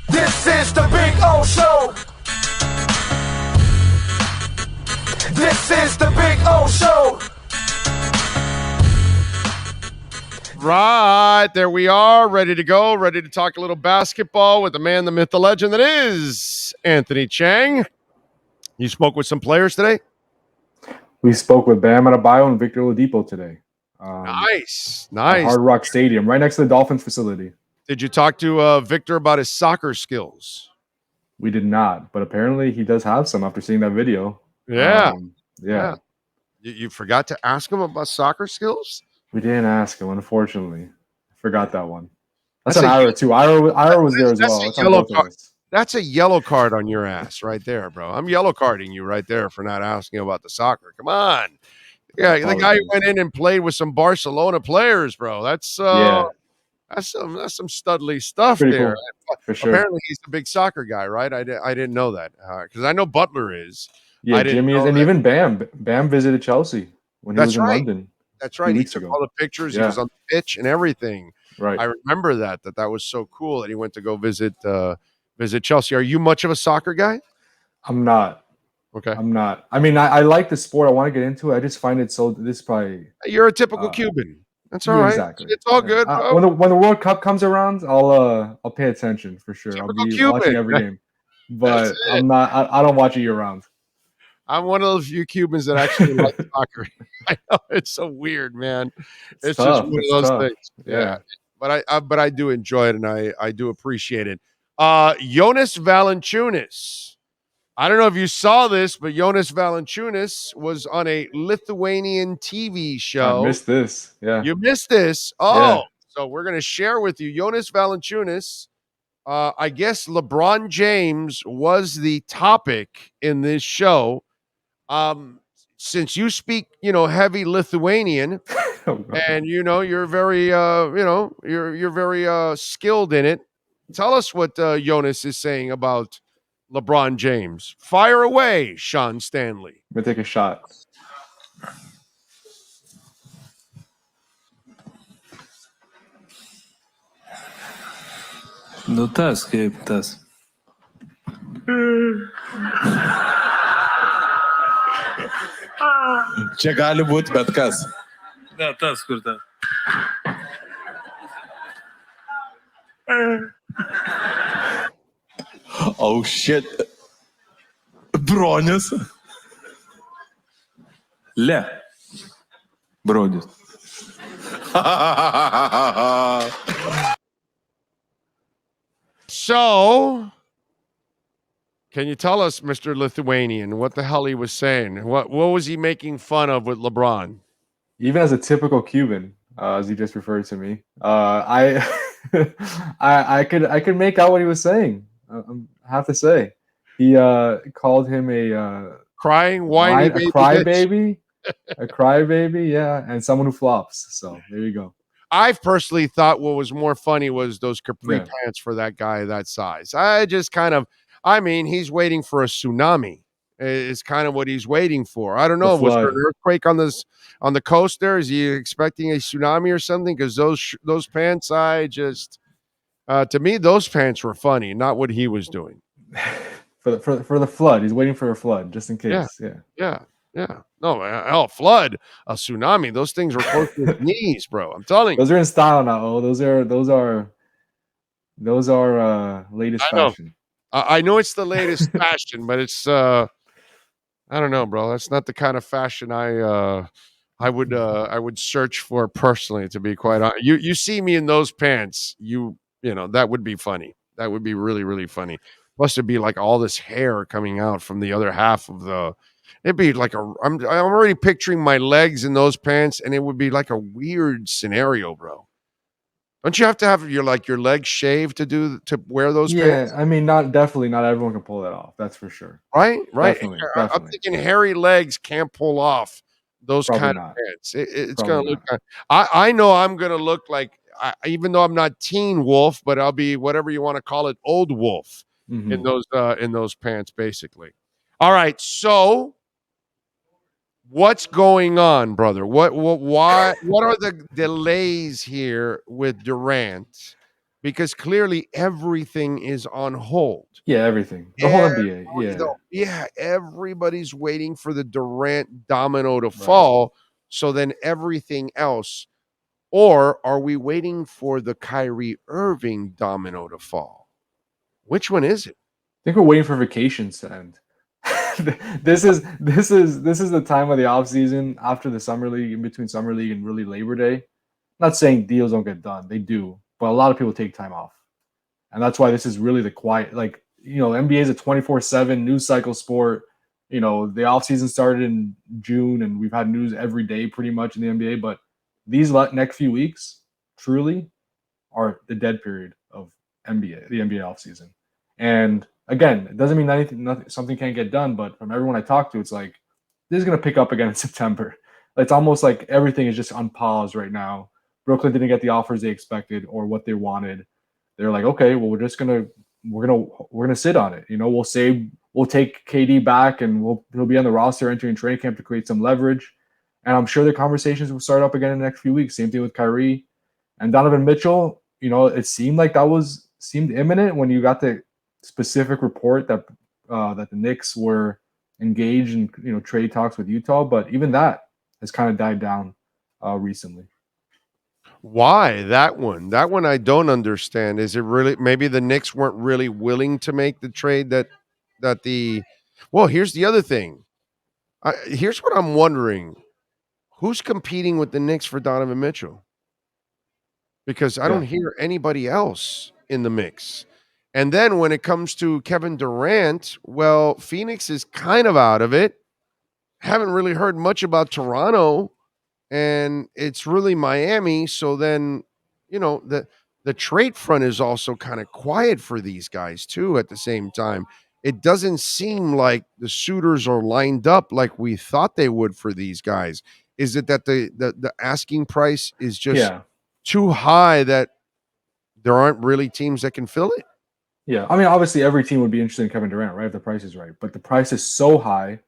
This is the Big O Show. This is the Big O Show. Right, there we are, ready to go, ready to talk a little basketball with the man, the myth, the legend that is Anthony Chiang. You spoke with some players today? We spoke with Bam Adebayo and Victor Oladipo today. Nice. At Hard Rock Stadium, right next to the Dolphins facility. Did you talk to Victor about his soccer skills? We did not, but apparently he does have some after seeing that video. Yeah. Yeah. You forgot to ask him about soccer skills? We didn't ask him, unfortunately. I forgot that one. That's an Ira, too. Ira was there as well. That's a yellow card on your ass right there, bro. I'm yellow carding you right there for not asking about the soccer. Come on. Yeah, the guy who went in and played with some Barcelona players, bro. That's some studly stuff. Pretty there. Cool. For sure. Apparently he's a big soccer guy, right? I didn't know that because I know Butler is. Yeah, Jimmy is, and even Bam. Bam visited Chelsea when he was in London. That's right. He took all the pictures. Yeah. He was on the pitch and everything. Right. I remember that was so cool that he went to go visit Chelsea. Are you much of a soccer guy? I'm not. Okay. I'm not. I mean, I like the sport. I want to get into it. I just find it so. This probably. You're a typical Cuban. That's all right. Exactly. It's all good. When the World Cup comes around, I'll pay attention for sure. Typical I'll be Cuban. watching every game. But I'm not. I don't watch it year round. I'm one of those few Cubans that actually like soccer. I know it's so weird, man. It's tough. Just one of those things. Yeah. But I do enjoy it and I do appreciate it. Jonas Valanciunas. I don't know if you saw this, but Jonas Valanciunas was on a Lithuanian TV show. I missed this. Yeah. You missed this. Oh, yeah. So we're going to share with you Jonas Valanciunas. I guess LeBron James was the topic in this show. Since you speak, heavy Lithuanian, and you're very, you're very skilled in it. Tell us what Jonas is saying about LeBron James. Fire away, Sean Stanley. I'm gonna take a shot. Nu tas kaip tas. Čia gali būti bet kas. Ne, tas kur ta. Oh shit. Bronius. Le. Bronius. So, can you tell us, Mr. Lithuanian, what the hell he was saying? What was he making fun of with LeBron? Even as a typical Cuban, as he just referred to me, I could make out what he was saying. I have to say, he called him a crying, whiny baby, a crybaby, yeah, and someone who flops. So there you go. I've personally thought what was more funny was those capri pants for that guy that size. He's waiting for a tsunami. Is kind of what he's waiting for. I don't know. Was there an earthquake on the coast there? Is he expecting a tsunami or something? Because those pants, to me, those pants were funny, not what he was doing. For the flood, he's waiting for a flood just in case. Yeah. No, flood, a tsunami. Those things were close to his knees, bro. I'm telling you. Those are in style now. Oh, those are latest fashion. I know it's the latest fashion, but it's I don't know, bro. That's not the kind of fashion I would search for personally. To be quite honest, you see me in those pants, that would be funny. That would be really, really funny. Plus, it'd be like all this hair coming out from the other half of the. It'd be like I'm already picturing my legs in those pants, and it would be like a weird scenario, bro. Don't you have to have your legs shaved to wear those pants? Yeah, I mean, definitely not everyone can pull that off. That's for sure. Right. Definitely. I'm thinking hairy legs can't pull off those kind of pants. It's going to look. I know I'm going to look like, even though I'm not teen wolf, but I'll be whatever you want to call it, old wolf in those pants, basically. All right, so. What's going on, brother? What are the delays here with Durant? because clearly everything is on hold. Yeah, everything. The whole NBA. Yeah. Everybody's waiting for the Durant domino to fall. So then everything else, or are we waiting for the Kyrie Irving domino to fall? Which one is it? I think we're waiting for vacations to end. this is the time of the off season after the summer league, in between summer league and really Labor Day. I'm not saying deals don't get done, they do, but a lot of people take time off, and that's why this is really the quiet. Like, NBA is a 24/7 news cycle sport. The off season started in June, and we've had news every day pretty much in the NBA. But these next few weeks truly are the dead period of the NBA off season, and again, it doesn't mean something can't get done, but from everyone I talk to, it's like this is going to pick up again in September. It's almost like everything is just on pause right now. Brooklyn didn't get the offers they expected or what they wanted. They're like, okay, well, we're gonna sit on it. We'll take KD back and he'll be on the roster entering training camp to create some leverage. And I'm sure the conversations will start up again in the next few weeks. Same thing with Kyrie and Donovan Mitchell. It seemed like seemed imminent when you got the specific report that the Knicks were engaged in trade talks with Utah, but even that has kind of died down recently. Why that one? That one I don't understand. Is it really maybe the Knicks weren't really willing to make the trade well, here's the other thing. Here's what I'm wondering. Who's competing with the Knicks for Donovan Mitchell? Because I don't hear anybody else in the mix. And then when it comes to Kevin Durant, well, Phoenix is kind of out of it. Haven't really heard much about Toronto, and it's really Miami. So then, the trade front is also kind of quiet for these guys too at the same time. It doesn't seem like the suitors are lined up like we thought they would for these guys. Is it that the asking price is just too high that there aren't really teams that can fill it? Yeah, I mean, obviously every team would be interested in Kevin Durant, right, if the price is right. But the price is so high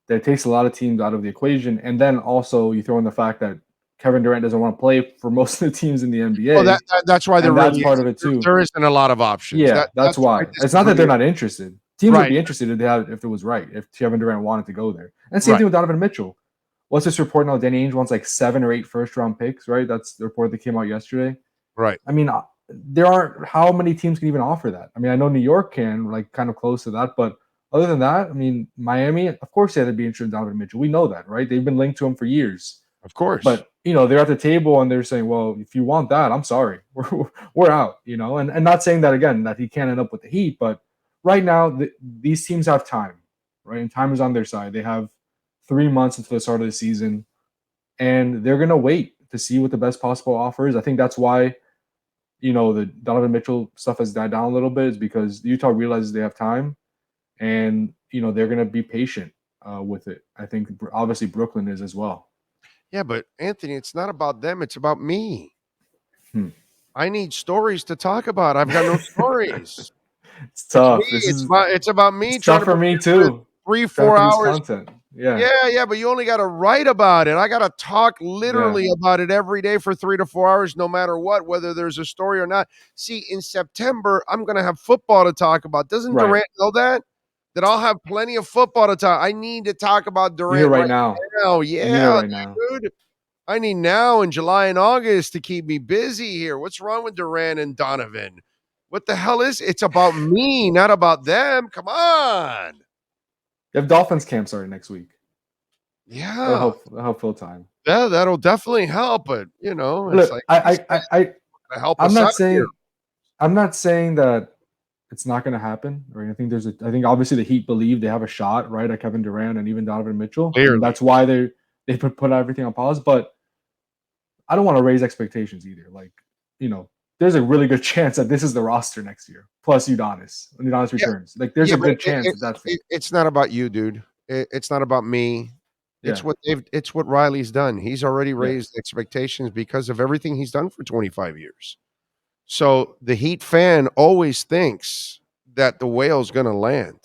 that it takes a lot of teams out of the equation. And then also you throw in the fact that Kevin Durant doesn't want to play for most of the teams in the NBA. Well, that's why that's part of it too. There isn't a lot of options. Yeah, that's why. It's not that they're not interested. Teams would be interested if it was right, if Kevin Durant wanted to go there. And same thing with Donovan Mitchell. What's this report now? Danny Ainge wants like 7 or 8 first-round picks, right? That's the report that came out yesterday. Right. I mean, there aren't how many teams can even offer that. I mean, I know New York can, like, kind of close to that, but other than that, I mean, Miami, of course, they had to be interested in Donovan Mitchell. We know that, right? They've been linked to him for years. Of course. But, they're at the table and they're saying, well, if you want that, I'm sorry. We're out, and not saying that, again, that he can't end up with the Heat, but right now, these teams have time, right? And time is on their side. They have 3 months until the start of the season, and they're going to wait to see what the best possible offer is. I think that's why, the Donovan Mitchell stuff has died down a little bit, is because Utah realizes they have time, and, they're going to be patient with it. I think obviously Brooklyn is as well. Yeah, but Anthony, it's not about them. It's about me. I need stories to talk about. I've got no stories. It's tough. It's about me. It's tough for me too. 3-4 hours. Content. Yeah, but you only got to write about it. I got to talk literally about it every day for 3 to 4 hours, no matter what, whether there's a story or not. See, in September, I'm going to have football to talk about. Doesn't Durant know that? That I'll have plenty of football to talk. I need to talk about Durant right now. Yeah, dude. I need now in July and August to keep me busy here. What's wrong with Durant and Donovan? What the hell is it's about me, not about them? Come on. You have Dolphins camp starting next week. Yeah. That'll help fill time. Yeah, that'll definitely help. But it's look, like I'm not saying that it's not going to happen. Right? I think obviously the Heat believe they have a shot, right, at Kevin Durant and even Donovan Mitchell. That's why they put everything on pause. But I don't want to raise expectations either. Like, there's a really good chance that this is the roster next year, plus Udonis when Udonis returns. Like, there's a good chance that's it's not about you, dude. It's not about me. It's what Riley's done. He's already raised expectations because of everything he's done for 25 years. So the Heat fan always thinks that the whale's going to land.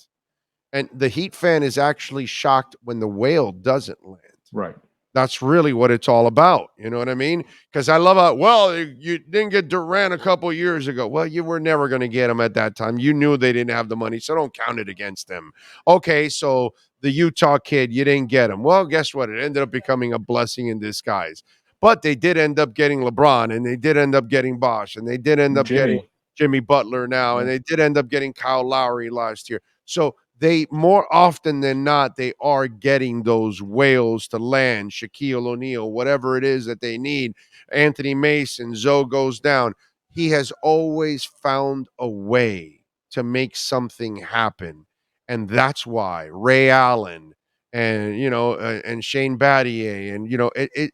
And the Heat fan is actually shocked when the whale doesn't land. Right. That's really what it's all about. You know what I mean? Because I love how, well, you didn't get Durant a couple years ago. Well, you were never going to get him at that time. You knew they didn't have the money, so don't count it against them. Okay, so the Utah kid, you didn't get him. Well, guess what? It ended up becoming a blessing in disguise. But they did end up getting LeBron, and they did end up getting Bosh, and they did end up getting Jimmy Butler now, and they did end up getting Kyle Lowry last year. So they, more often than not, they are getting those whales to land, Shaquille O'Neal, whatever it is that they need. Anthony Mason, Zoe goes down. He has always found a way to make something happen. And that's why Ray Allen and, and Shane Battier, and,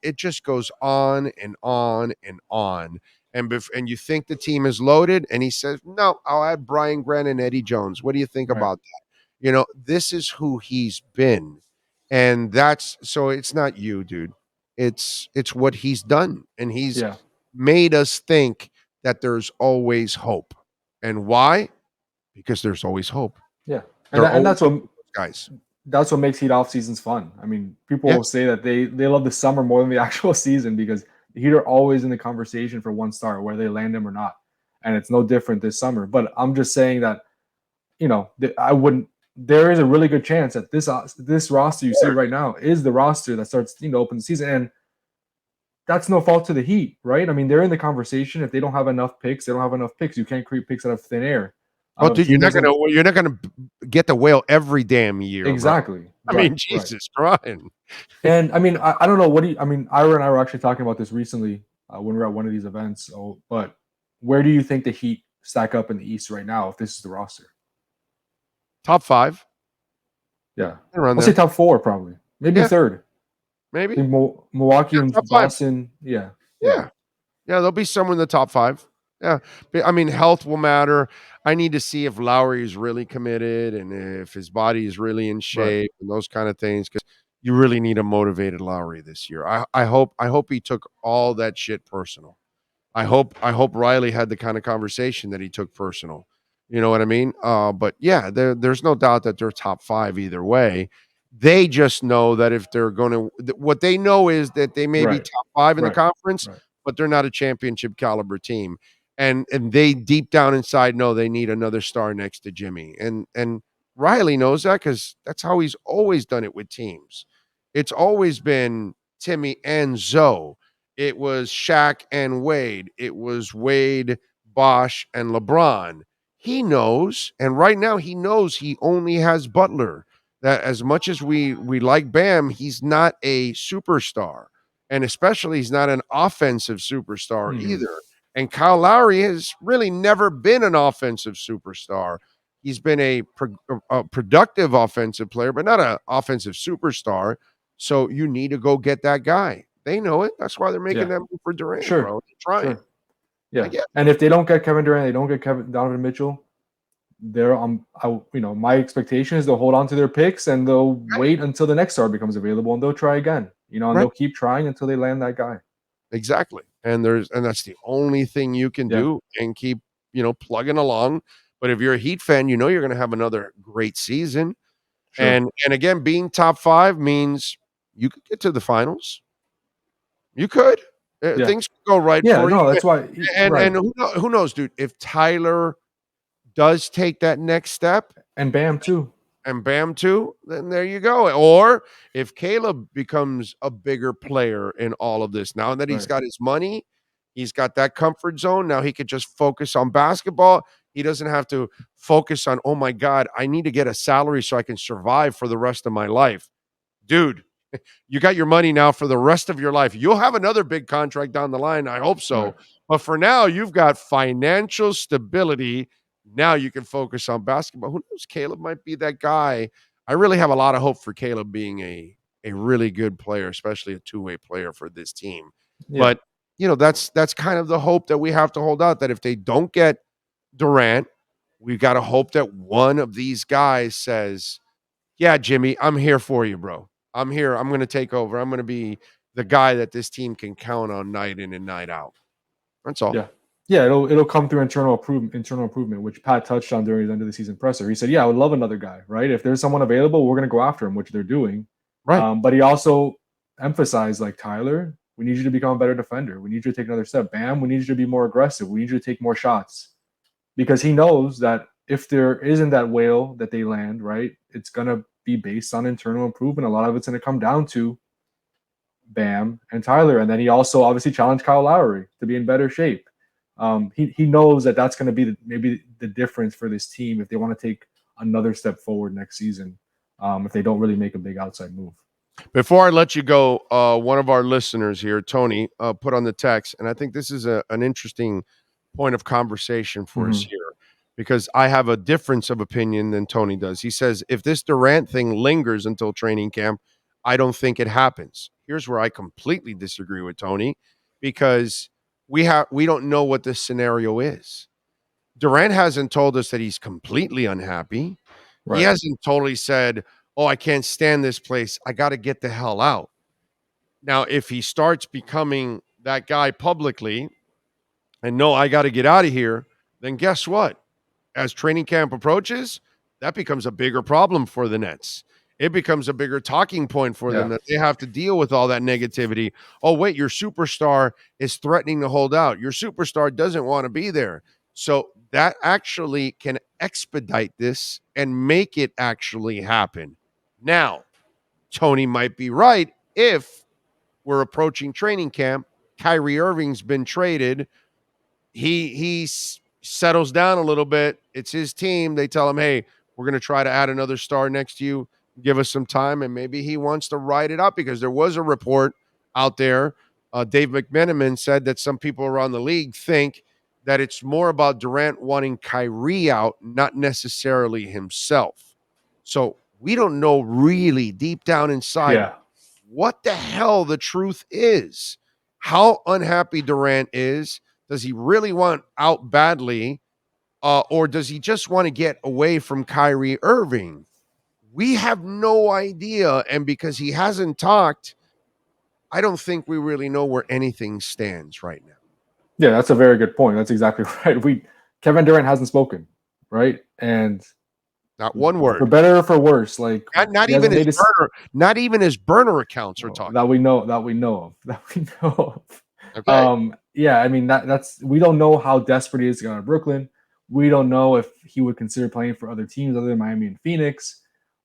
it just goes on and on and on. And you think the team is loaded, and he says, no, I'll add Brian Grant and Eddie Jones. What do you think about that? This is who he's been. And that's, so it's not you, dude. It's what he's done. And he's made us think that there's always hope. And why? Because there's always hope. Yeah. And that's what, guys. That's what makes Heat off seasons fun. I mean, people will say that they love the summer more than the actual season, because the Heat are always in the conversation for one star, whether they land him or not. And it's no different this summer. But I'm just saying that, there is a really good chance that this roster you see right now is the roster that starts, open the season. And that's no fault to the Heat, right? I mean, they're in the conversation. If they don't have enough picks, they don't have enough picks. You can't create picks out of thin air. Well, dude, you're not gonna get the whale every damn year. Exactly. Bro. I mean, Jesus Christ. And I mean, I don't know Ira and I were actually talking about this recently when we were at one of these events. But where do you think the Heat stack up in the East right now if this is the roster? Top 5. Yeah. I'll say top 4 probably. Maybe third. Maybe. Milwaukee and Boston. Yeah, there'll be someone in the top 5. Yeah. I mean, health will matter. I need to see if Lowry is really committed and if his body is really in shape and those kind of things, because you really need a motivated Lowry this year. I hope he took all that shit personal. I hope Riley had the kind of conversation that he took personal. You know what I mean? But yeah, there's no doubt that they're top 5 either way. They just know that if they're going to, what they know is that they may be top 5 in the conference, but they're not a championship caliber team. And they deep down inside know they need another star next to Jimmy. And Riley knows that, because that's how he's always done it with teams. It's always been Timmy and Zoe. It was Shaq and Wade. It was Wade, Bosh, and LeBron. He knows, and right now he knows he only has Butler. That as much as we like Bam, he's not a superstar. And especially he's not an offensive superstar either. And Kyle Lowry has really never been an offensive superstar. He's been a productive offensive player, but not an offensive superstar. So you need to go get that guy. They know it. That's why they're making that move for Durant. Bro. They're trying. Sure. Yeah. And if they don't get Kevin Durant, they don't get Donovan Mitchell, they're my expectation is they'll hold on to their picks and they'll wait until the next star becomes available, and they'll try again. And they'll keep trying until they land that guy. Exactly. And that's the only thing you can do, and keep, plugging along. But if you're a Heat fan, you're going to have another great season. Sure. And again, being top 5 means you could get to the finals. You could. Things could go right for you. That's why. And who knows, dude? If Tyler does take that next step, and Bam too, then there you go. Or if Caleb becomes a bigger player in all of this, now that he's got his money, he's got that comfort zone. Now he could just focus on basketball. He doesn't have to focus on, oh my God, I need to get a salary so I can survive for the rest of my life. Dude, you got your money now for the rest of your life. You'll have another big contract down the line. I hope so. Right. But for now, you've got financial stability. Now you can focus on basketball. Who knows? Caleb might be that guy. I really have a lot of hope for Caleb being a really good player, especially a two-way player for this team. Yeah. But, that's kind of the hope that we have to hold out, that if they don't get Durant, we've got to hope that one of these guys says, yeah, Jimmy, I'm here for you, bro. I'm here. I'm going to take over. I'm going to be the guy that this team can count on night in and night out. That's all. Yeah, it'll come through internal improvement, which Pat touched on during his end of the season presser. He said, "Yeah, I would love another guy, right? If there's someone available, we're going to go after him," which they're doing. Right. But he also emphasize, like, Tyler, we need you to become a better defender. We need you to take another step. Bam, we need you to be more aggressive. We need you to take more shots. Because he knows that if there isn't that whale that they land, right, it's going to be based on internal improvement. A lot of it's going to come down to Bam and Tyler. And then he also obviously challenged Kyle Lowry to be in better shape. He knows that that's going to be maybe the difference for this team if they want to take another step forward next season, if they don't really make a big outside move. Before I let you go, one of our listeners here, Tony, put on the text, and I think this is an interesting point of conversation for us here, because I have a difference of opinion than Tony does. He says, if this Durant thing lingers until training camp, I don't think it happens. Here's where I completely disagree with Tony, because we don't know what this scenario is. Durant hasn't told us that he's completely unhappy. Right. He hasn't totally said, oh, I can't stand this place, I got to get the hell out. Now, if he starts becoming that guy publicly and no, I got to get out of here, then guess what? As training camp approaches, that becomes a bigger problem for the Nets. It becomes a bigger talking point for them, that they have to deal with all that negativity. Oh, wait, your superstar is threatening to hold out. Your superstar doesn't want to be there. So that actually can expedite this and make it actually happen. Now, Tony might be right. If we're approaching training camp, Kyrie Irving's been traded. He settles down a little bit. It's his team. They tell him, hey, we're going to try to add another star next to you. Give us some time. And maybe he wants to ride it out, because there was a report out there. Dave McMenamin said that some people around the league think that it's more about Durant wanting Kyrie out, not necessarily himself. So we don't know really deep down inside what the hell the truth is. How unhappy Durant is. Does he really want out badly? Or does he just want to get away from Kyrie Irving? We have no idea. And because he hasn't talked, I don't think we really know where anything stands right now. Yeah, that's a very good point. That's exactly right. Kevin Durant hasn't spoken, right? And not one word. For better or for worse, like not even his burner accounts are talking that we know of. Okay. Yeah, I mean that's we don't know how desperate he is to go to Brooklyn. We don't know if he would consider playing for other teams other than Miami and Phoenix.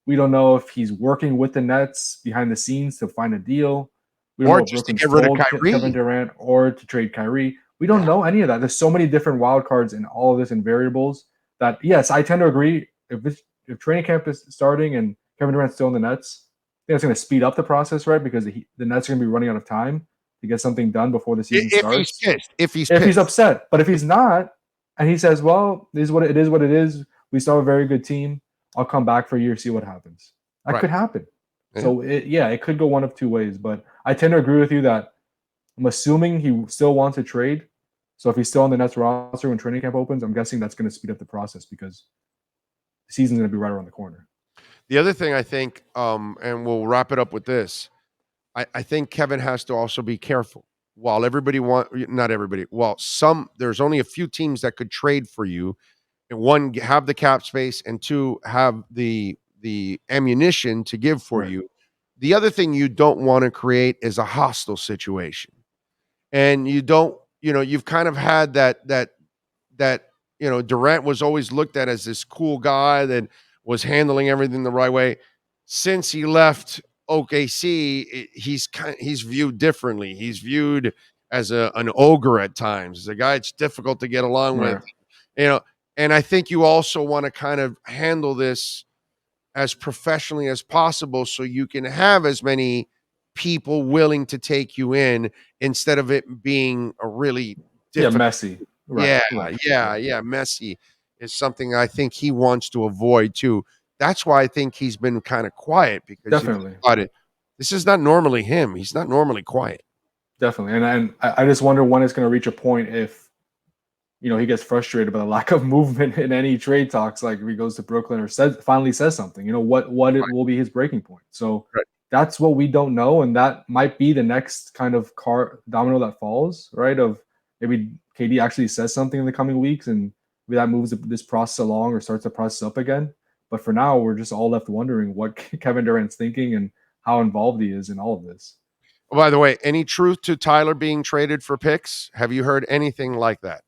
We don't know if he's working with the Nets behind the scenes to find a deal. We don't know if Brooklyn's to get rid of Kyrie. Kevin Durant or to trade Kyrie. We don't know any of that. There's so many different wild cards in all of this and variables that, yes, I tend to agree. If training camp is starting and Kevin Durant's still in the Nets, I think it's going to speed up the process, right? Because the Nets are going to be running out of time to get something done before the season starts. If he's upset. But if he's not, and he says, well, this is what it is. We still have a very good team. I'll come back for a year, see what happens. That could happen. Yeah. So, it could go one of two ways. But I tend to agree with you that I'm assuming he still wants to trade. So if he's still on the Nets roster when training camp opens, I'm guessing that's going to speed up the process because the season's going to be right around the corner. The other thing I think, and we'll wrap it up with this, I think Kevin has to also be careful. While there's only a few teams that could trade for you, and one, have the cap space, and two, have the ammunition to give for you. The other thing you don't want to create is a hostile situation. And you don't, you've kind of had that Durant was always looked at as this cool guy that was handling everything the right way. Since he left OKC, he's viewed differently. He's viewed as an ogre at times, as a guy it's difficult to get along with. And I think you also want to kind of handle this as professionally as possible so you can have as many people willing to take you in instead of it being a really messy. Messy is something I think he wants to avoid too. That's why I think he's been kind of quiet, because definitely this is not normally him. He's not normally quiet. Definitely. And I just wonder when it's going to reach a point if he gets frustrated by the lack of movement in any trade talks, like if he goes to Brooklyn or finally says something, what it will be his breaking point. So that's what we don't know. And that might be the next kind of domino that falls, right? Of maybe KD actually says something in the coming weeks and maybe that moves this process along or starts the process up again. But for now, we're just all left wondering what Kevin Durant's thinking and how involved he is in all of this. Oh, by the way, any truth to Tyler being traded for picks? Have you heard anything like that?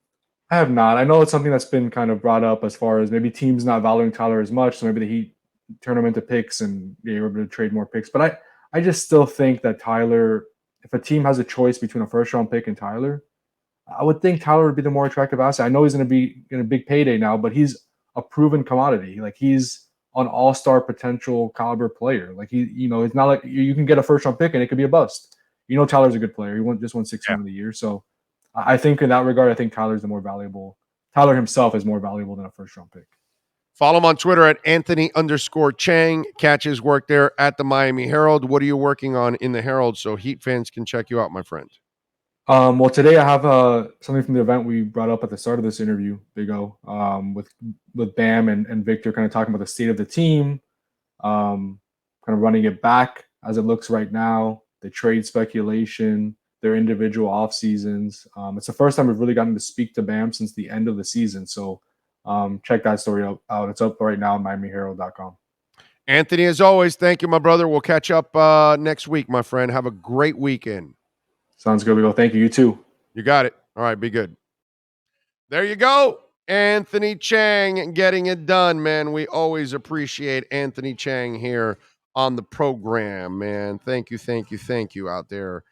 I have not. I know it's something that's been kind of brought up as far as maybe teams not valuing Tyler as much, so maybe the Heat turn him into picks and they're able to trade more picks. But I just still think that Tyler, if a team has a choice between a first round pick and Tyler, I would think Tyler would be the more attractive asset. I know he's going to be in a big payday now, but he's a proven commodity. Like he's an all-star potential caliber player. Like it's not like you can get a first round pick and it could be a bust. Tyler's a good player. He just won 6 man of the year. So I think in that regard, I think Tyler's the more valuable. Tyler himself is more valuable than a first round pick. Follow him on Twitter at Anthony_Chiang. Catch his work there at the Miami Herald. What are you working on in the Herald so Heat fans can check you out, my friend? Well, today I have something from the event we brought up at the start of this interview, Big O, with Bam and Victor, kind of talking about the state of the team, kind of running it back as it looks right now, the trade speculation, their individual off seasons. It's the first time we've really gotten to speak to Bam since the end of the season. So check that story out. It's up right now on MiamiHerald.com. Anthony, as always, thank you, my brother. We'll catch up next week, my friend. Have a great weekend. Sounds good, Big O. Thank you. You too. You got it. All right, be good. There you go. Anthony Chiang getting it done, man. We always appreciate Anthony Chiang here on the program, man. Thank you out there.